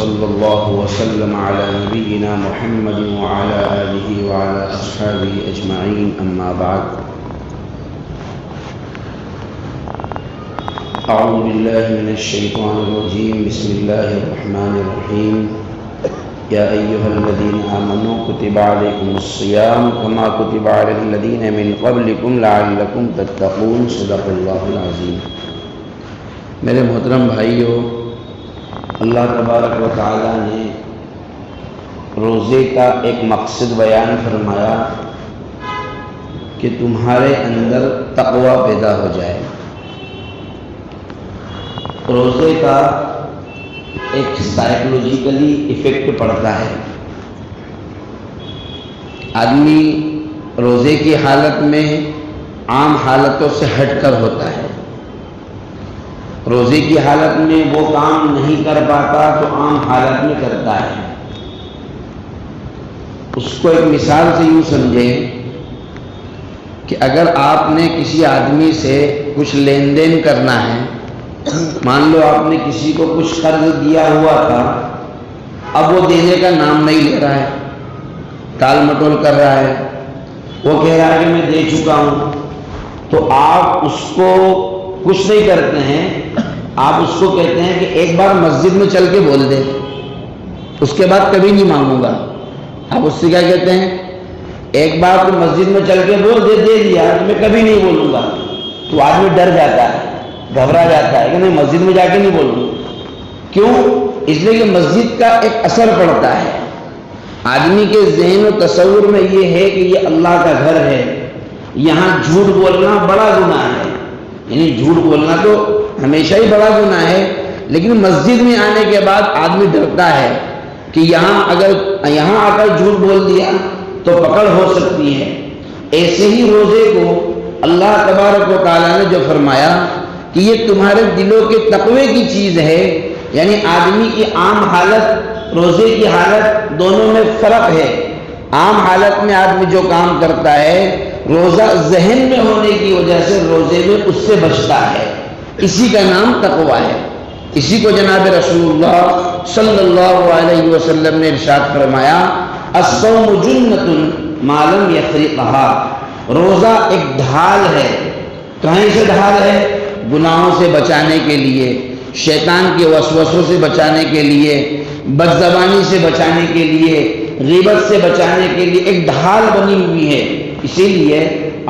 وصلى الله وسلم على نبينا محمد وعلى آله وعلى أصحابه أجمعين أما بعد أعوذ بالله من الشيطان الرجيم بسم الله الرحمن الرحيم يا أيها الذين آمنوا كتب عليكم الصيام كما كتب على الذين من قبلكم لعلكم تتقون صدق الله العظيم۔ میرے محترم بھائیو، اللہ تبارک و تعالیٰ نے روزے کا ایک مقصد بیان فرمایا کہ تمہارے اندر تقوی پیدا ہو جائے۔ روزے کا ایک سائیکولوجیکلی ایفیکٹ پڑتا ہے۔ آدمی روزے کی حالت میں عام حالتوں سے ہٹ کر ہوتا ہے۔ روزے کی حالت میں وہ کام نہیں کر پاتا جو عام حالت میں کرتا ہے۔ اس کو ایک مثال سے یوں سمجھیں کہ اگر آپ نے کسی آدمی سے کچھ لین دین کرنا ہے، مان لو آپ نے کسی کو کچھ قرض دیا ہوا تھا، اب وہ دینے کا نام نہیں لے رہا ہے، ٹال مٹول کر رہا ہے، وہ کہہ رہا ہے کہ میں دے چکا ہوں، تو آپ اس کو کچھ نہیں کرتے ہیں، آپ اس کو کہتے ہیں کہ ایک بار مسجد میں چل کے بول دے، اس کے بعد کبھی نہیں مانگوں گا۔ آپ اس سے کیا کہتے ہیں؟ ایک بار تو مسجد میں چل کے بول دے، دے دیا تو میں کبھی نہیں بولوں گا۔ تو آدمی ڈر جاتا ہے، گھبرا جاتا ہے کہ نہیں مسجد میں جا کے نہیں بولوں۔ کیوں؟ اس لیے کہ مسجد کا ایک اثر پڑتا ہے۔ آدمی کے ذہن و تصور میں یہ ہے کہ یہ اللہ کا گھر ہے، یہاں جھوٹ بولنا بڑا گناہ ہے، یعنی جھوٹ بولنا تو ہمیشہ ہی بڑا گناہ ہے، لیکن مسجد میں آنے کے بعد آدمی ڈرتا ہے کہ یہاں آ کر جھوٹ بول دیا تو پکڑ ہو سکتی ہے۔ ایسے ہی روزے کو اللہ تبارک و تعالیٰ نے جو فرمایا کہ یہ تمہارے دلوں کے تقوی کی چیز ہے، یعنی آدمی کی عام حالت روزے کی حالت دونوں میں فرق ہے۔ عام حالت میں آدمی جو کام کرتا ہے، روزہ ذہن میں ہونے کی وجہ سے روزے میں اس سے بچتا ہے، اسی کا نام تقوی ہے۔ اسی کو جناب رسول اللہ صلی اللہ علیہ وسلم نے ارشاد فرمایا، الصوم جنۃ ما لم یخرقها، روزہ ایک ڈھال ہے۔ کہیں سے ڈھال ہے؟ گناہوں سے بچانے کے لیے، شیطان کے وسوسوں سے بچانے کے لیے، بد زبانی سے بچانے کے لیے، غیبت سے بچانے کے لیے ایک ڈھال بنی ہوئی ہے۔ اسی لیے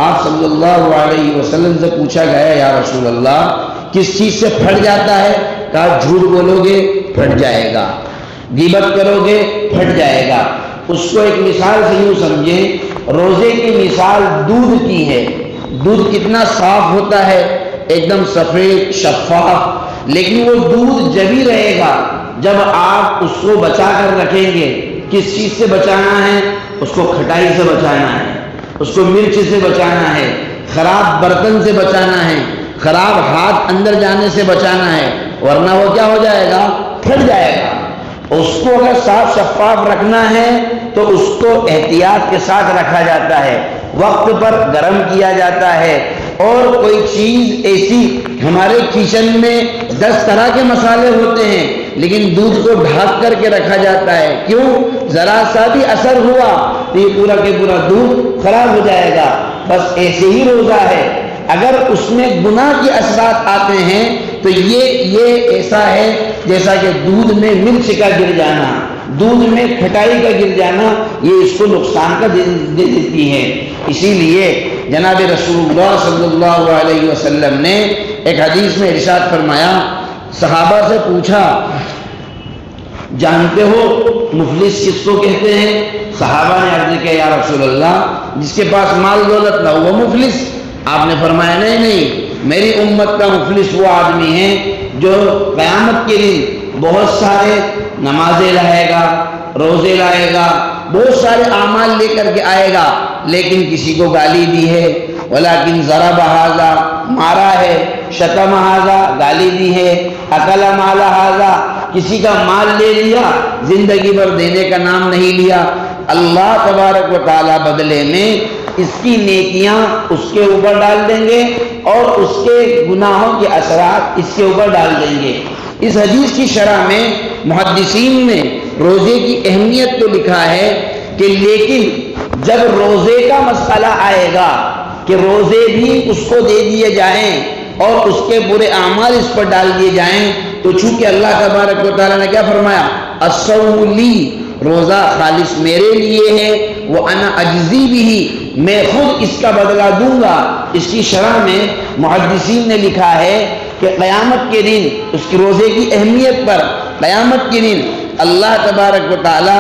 آپ صلی اللہ علیہ وسلم سے پوچھا گیا، یا رسول اللہ کس چیز سے پھٹ جاتا ہے؟ کہا جھوٹ بولو گے پھٹ جائے گا، غیبت کرو گے پھٹ جائے گا۔ اس کو ایک مثال سے یوں سمجھیں، روزے کی مثال دودھ کی ہے۔ دودھ کتنا صاف ہوتا ہے، ایک دم سفید شفاف، لیکن وہ دودھ جبھی رہے گا جب آپ اس کو بچا کر رکھیں گے۔ کس چیز سے بچانا ہے؟ اس کو کھٹائی سے بچانا ہے، اس کو مرچ سے بچانا ہے، خراب برتن سے بچانا ہے، خراب ہاتھ اندر جانے سے بچانا ہے، ورنہ وہ کیا ہو جائے گا؟ پھٹ جائے گا۔ اس کو اگر صاف شفاف رکھنا ہے تو اس کو احتیاط کے ساتھ رکھا جاتا ہے، وقت پر گرم کیا جاتا ہے، اور کوئی چیز ایسی، ہمارے کچن میں 10 طرح کے مسالے ہوتے ہیں لیکن دودھ کو ڈھک کر کے رکھا جاتا ہے۔ کیوں؟ ذرا سا بھی اثر ہوا تو یہ پورا کے پورا دودھ خراب ہو جائے گا۔ بس ایسے ہی روزہ ہے، اگر اس میں گناہ کے اثرات آتے ہیں تو یہ ایسا ہے جیسا کہ دودھ میں مرچ کا گر جانا، دودھ میں کھٹائی کا گر جانا، یہ اس کو نقصان کا دے دیتی ہے۔ اسی لیے جناب رسول اللہ صلی اللہ علیہ وسلم نے ایک حدیث میں ارشاد فرمایا، صحابہ سے پوچھا، جانتے ہو مفلس کس کو کہتے ہیں؟ صحابہ نے عرض کیا، یا رسول اللہ جس کے پاس مال دولت نہ ہو وہ مفلس۔ آپ نے فرمایا نہیں، میری امت کا مفلس وہ آدمی ہے جو قیامت کے دن بہت سارے نمازیں لائے گا، روزے لائے گا، بہت سارے اعمال لے کر کے آئے گا، لیکن کسی کو گالی دی ہے، ولیکن ضرب ھذا، مارا ہے، شتم ھذا، گالی دی ہے، اکل مال ھذا، کسی کا مال لے لیا، زندگی بھر دینے کا نام نہیں لیا۔ اللہ تبارک و تعالیٰ بدلے میں اس کی نیکیاں اس کے اوپر ڈال دیں گے اور اس کے گناہوں کے اثرات اس کے اوپر ڈال دیں گے۔ اس حدیث کی شرح میں محدثین نے روزے کی اہمیت تو لکھا ہے کہ لیکن جب روزے کا مسئلہ آئے گا کہ روزے بھی اس کو دے دیے جائیں اور اس کے برے اعمال اس پر ڈال دیے جائیں، تو چونکہ اللہ تبارک و تعالیٰ نے کیا فرمایا، الصوم لی، روزہ خالص میرے لیے ہے، وہ انا اجزی بھی، میں خود اس کا بدلہ دوں گا۔ اس کی شرح میں محدثین نے لکھا ہے کہ قیامت کے دن اس کی روزے کی اہمیت پر قیامت کے دن اللہ تبارک و تعالیٰ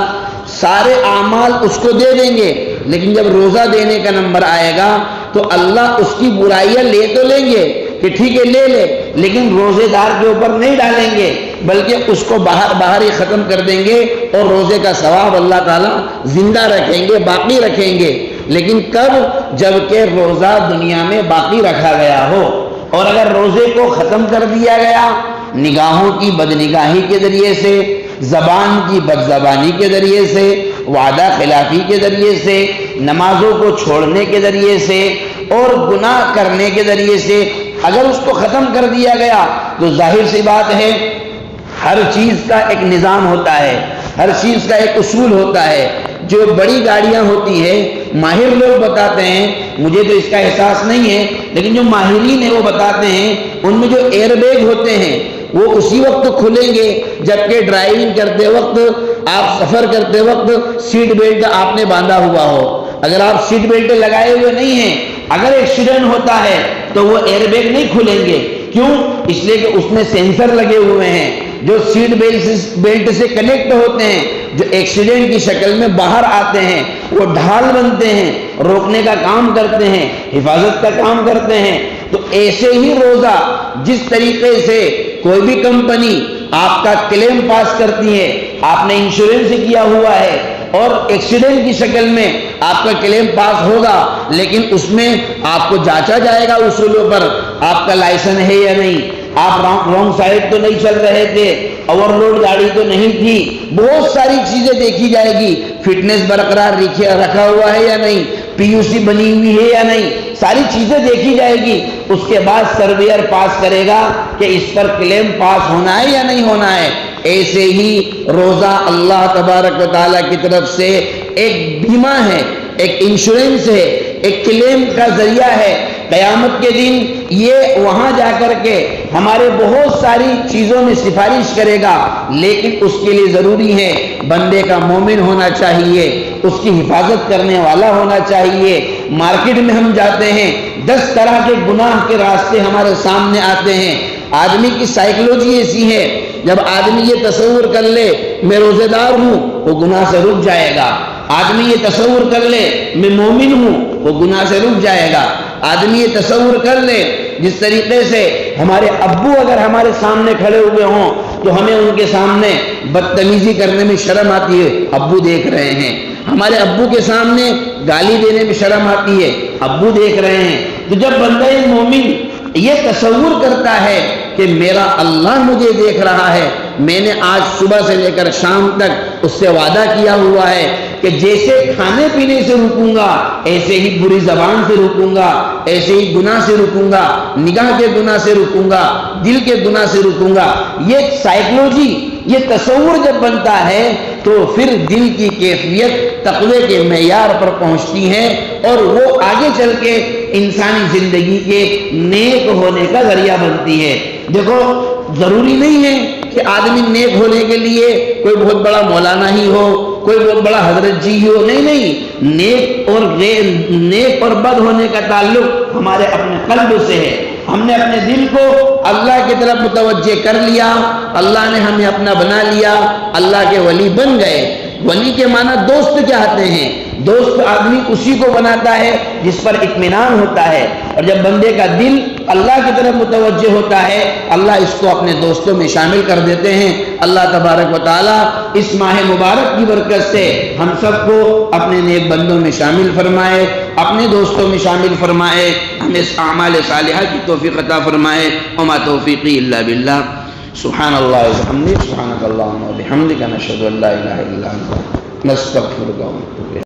سارے اعمال اس کو دے دیں گے، لیکن جب روزہ دینے کا نمبر آئے گا تو اللہ اس کی برائیاں لے تو لیں گے کہ ٹھیک ہے لے لے، لیکن روزے دار کے اوپر نہیں ڈالیں گے، بلکہ اس کو باہر ہی ختم کر دیں گے اور روزے کا ثواب اللہ تعالیٰ زندہ رکھیں گے، باقی رکھیں گے۔ لیکن کب؟ جب کہ روزہ دنیا میں باقی رکھا گیا ہو، اور اگر روزے کو ختم کر دیا گیا نگاہوں کی بدنگاہی کے ذریعے سے، زبان کی بدزبانی کے ذریعے سے، وعدہ خلافی کے ذریعے سے، نمازوں کو چھوڑنے کے ذریعے سے اور گناہ کرنے کے ذریعے سے اگر اس کو ختم کر دیا گیا تو ظاہر سی بات ہے ہر چیز کا ایک نظام ہوتا ہے، ہر چیز کا ایک اصول ہوتا ہے۔ جو بڑی گاڑیاں ہوتی ہیں، ماہر لوگ بتاتے ہیں، مجھے تو اس کا احساس نہیں ہے، لیکن جو ماہرین ہیں وہ بتاتے ہیں ان میں جو ایئر بیگ ہوتے ہیں وہ اسی وقت کھلیں گے جبکہ ڈرائیونگ کرتے وقت، آپ سفر کرتے وقت سیٹ بیلٹ آپ نے باندھا ہوا ہو۔ اگر آپ سیٹ بیلٹ لگائے ہوئے نہیں ہیں، اگر ایکسیڈنٹ ہوتا ہے تو وہ ایئر بیگ نہیں کھلیں گے۔ کیوں؟ اس لیے کہ اس میں سینسر لگے ہوئے ہیں جو سیٹ بیلٹ سے کنیکٹ ہوتے ہیں، جو ایکسیڈنٹ کی شکل میں باہر آتے ہیں، وہ ڈھال بنتے ہیں، روکنے کا کام کرتے ہیں، حفاظت کا کام کرتے ہیں۔ تو ایسے ہی روزہ جس طریقے سے کوئی بھی کمپنی آپ کا کلیم پاس کرتی ہے، آپ نے انشورنس کیا ہوا ہے اور ایکسیڈنٹ کی شکل میں آپ کا کلیم پاس ہوگا، لیکن اس میں آپ کو جانچا جائے گا اصولوں پر، آپ کا لائسنس ہے یا نہیں، آپ رانگ سائڈ تو نہیں چل رہے تھے، اوور لوڈ گاڑی تو نہیں تھی، بہت ساری چیزیں دیکھی جائے گی، فٹنس برقرار رکھا ہوا ہے یا نہیں، پی یو سی بنی ہوئی ہے یا نہیں، ساری چیزیں دیکھی جائے گی۔ اس کے بعد سرویئر پاس کرے گا کہ اس پر کلیم پاس ہونا ہے یا نہیں ہونا ہے۔ ایسے ہی روزہ اللہ تبارک و تعالیٰ کی طرف سے ایک بیمہ ہے، ایک انشورنس ہے، ایک کلیم کا ذریعہ ہے۔ قیامت کے دن یہ وہاں جا کر کے ہمارے بہت ساری چیزوں میں سفارش کرے گا، لیکن اس کے لیے ضروری ہے بندے کا مومن ہونا چاہیے، اس کی حفاظت کرنے والا ہونا چاہیے۔ مارکیٹ میں ہم جاتے ہیں، 10 طرح کے گناہ کے راستے ہمارے سامنے آتے ہیں۔ آدمی کی سائیکلوجی ایسی ہے، جب آدمی یہ تصور کر لے میں روزے دار ہوں، وہ گناہ سے رک جائے گا۔ آدمی یہ تصور کر لے میں مومن ہوں، وہ گناہ سے رک جائے گا۔ آدمی یہ تصور کر لے، جس طریقے سے ہمارے ابو اگر ہمارے سامنے کھڑے ہوئے ہوں تو ہمیں ان کے سامنے بدتمیزی کرنے میں شرم آتی ہے، ابو دیکھ رہے ہیں۔ ہمارے ابو کے سامنے گالی دینے میں شرم آتی ہے، ابو دیکھ رہے ہیں۔ تو جب بندہ مومن یہ تصور کرتا ہے کہ میرا اللہ مجھے دیکھ رہا ہے، میں نے آج صبح سے لے کر شام تک اس سے وعدہ کیا ہوا ہے کہ جیسے کھانے پینے سے رکوں گا ایسے ہی بری زبان سے رکوں گا، ایسے ہی گناہ سے رکوں گا، نگاہ کے گناہ سے رکوں گا، دل کے گناہ سے رکوں گا۔ یہ سائیکلوجی، یہ تصور جب بنتا ہے تو پھر دل کی کیفیت تقوی کے معیار پر پہنچتی ہے اور وہ آگے چل کے انسانی زندگی کے نیک ہونے کا ذریعہ بنتی ہے۔ دیکھو ضروری نہیں ہے کہ آدمی نیک ہونے کے لیے کوئی بہت بڑا مولانا ہی ہو، کوئی بہت بڑا حضرت جی ہو، نہیں، نیک اور بد ہونے کا تعلق ہمارے اپنے قلب سے ہے۔ ہم نے اپنے دل کو اللہ کی طرف متوجہ کر لیا، اللہ نے ہمیں اپنا بنا لیا، اللہ کے ولی بن گئے۔ ولی کے معنی دوست چاہتے ہیں، دوست آدمی اسی کو بناتا ہے جس پر اطمینان ہوتا ہے، اور جب بندے کا دل اللہ کی طرف متوجہ ہوتا ہے اللہ اس کو اپنے دوستوں میں شامل کر دیتے ہیں۔ اللہ تبارک و تعالیٰ اس ماہ مبارک کی برکت سے ہم سب کو اپنے نیک بندوں میں شامل فرمائے، اپنے دوستوں میں شامل فرمائے، ہمیں اعمال صالحہ کی توفیق عطا فرمائے۔ وما توفیقی الا باللہ۔ سبحان اللہ وبحمدہ، سبحانک اللہم وبحمدک، نشہد ان لا الہ الا انت، نستغفرک ونتوب الیک۔